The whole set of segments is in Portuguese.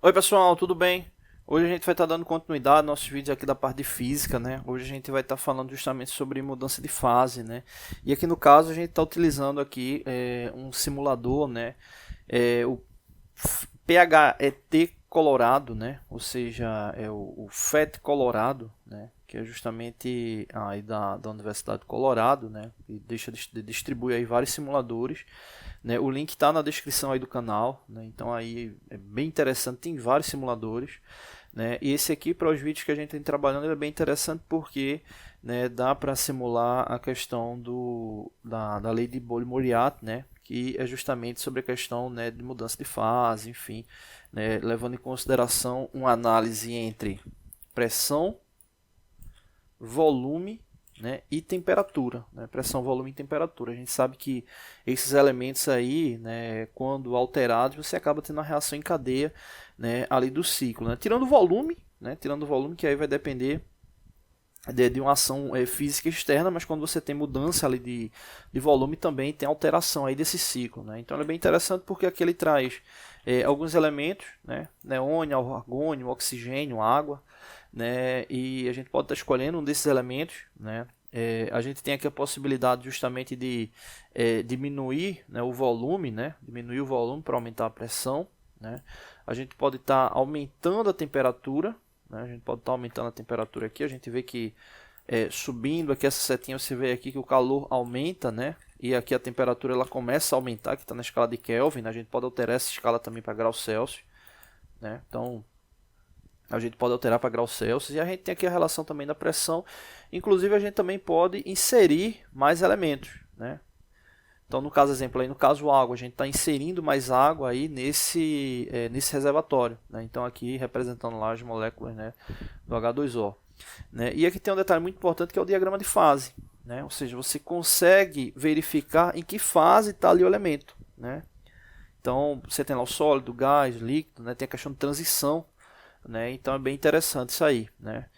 Oi pessoal, tudo bem? Hoje a gente vai estar dando continuidade aos nossos vídeos aqui da parte de física, né? Hoje a gente vai estar falando justamente sobre mudança de fase, né? E aqui no caso a gente está utilizando aqui um simulador, né? O PHET Colorado, né? Ou seja, é o FET Colorado, né? Que é justamente aí da Universidade de Colorado, né? E distribui aí vários simuladores, né? O link está na descrição aí do canal, né? Então aí é bem interessante, tem vários simuladores, né? E esse aqui para os vídeos que a gente tem trabalhando ele é bem interessante porque, né, dá para simular a questão da lei de Boole-Moriarty, né? Que é justamente sobre a questão, né, de mudança de fase, enfim, né, levando em consideração uma análise entre pressão, volume, né, e temperatura, né, pressão, volume e temperatura. A gente sabe que esses elementos aí, né, quando alterados, você acaba tendo uma reação em cadeia, né, ali do ciclo, né, tirando o volume que aí vai depender de uma ação física externa, mas quando você tem mudança ali de volume também tem alteração aí desse ciclo, né? Então é bem interessante porque aqui ele traz alguns elementos, né? Neônio, argônio, oxigênio, água, né? E a gente pode estar escolhendo um desses elementos, né? A gente tem aqui a possibilidade justamente de diminuir, né, o volume, né? Diminuir o volume para aumentar a pressão, né? A gente pode estar aumentando a temperatura, né? A gente pode estar aumentando a temperatura aqui, a gente vê que subindo aqui essa setinha, você vê aqui que o calor aumenta, né? E aqui a temperatura ela começa a aumentar, que está na escala de Kelvin, né? A gente pode alterar essa escala também para graus Celsius, né? Então a gente pode alterar para graus Celsius e a gente tem aqui a relação também da pressão. Inclusive a gente também pode inserir mais elementos, né? Então no caso exemplo aí, no caso água, a gente está inserindo mais água aí nesse reservatório, né? Então aqui representando lá as moléculas, né, do H2O, né? E aqui tem um detalhe muito importante que é o diagrama de fase, né? Ou seja, você consegue verificar em que fase está ali o elemento, né? Então você tem lá o sólido, o gás, o líquido, né? Tem a questão de transição, né? Então é bem interessante isso aí, né?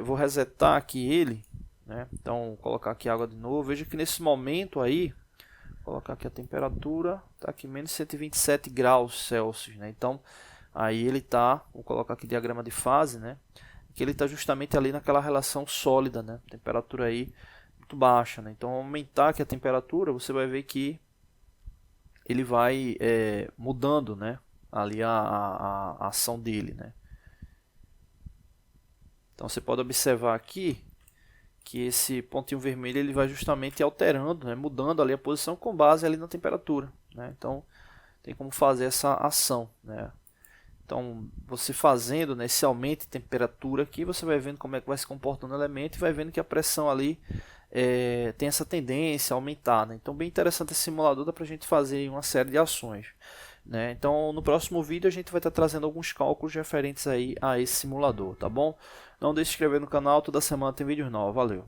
Vou resetar aqui ele, né? Então vou colocar aqui água de novo. Veja que nesse momento aí, vou colocar aqui a temperatura, está aqui menos 127 graus Celsius, né? Então aí ele está, vou colocar aqui diagrama de fase, né? Que ele está justamente ali naquela relação sólida, né? Temperatura aí muito baixa, né? Então aumentar aqui a temperatura, você vai ver que ele vai mudando, né? Ali a ação dele, né? Então você pode observar aqui que esse pontinho vermelho ele vai justamente alterando, né? Mudando ali a posição com base ali na temperatura, né? Então tem como fazer essa ação, né? Então, você fazendo, né, esse aumento de temperatura aqui, você vai vendo como é que vai se comportando o elemento e vai vendo que a pressão ali tem essa tendência a aumentar, né? Então, bem interessante esse simulador, dá para a gente fazer uma série de ações, né? Então, no próximo vídeo a gente vai estar trazendo alguns cálculos referentes aí a esse simulador, tá bom? Não deixe de se inscrever no canal, toda semana tem vídeos novos, valeu!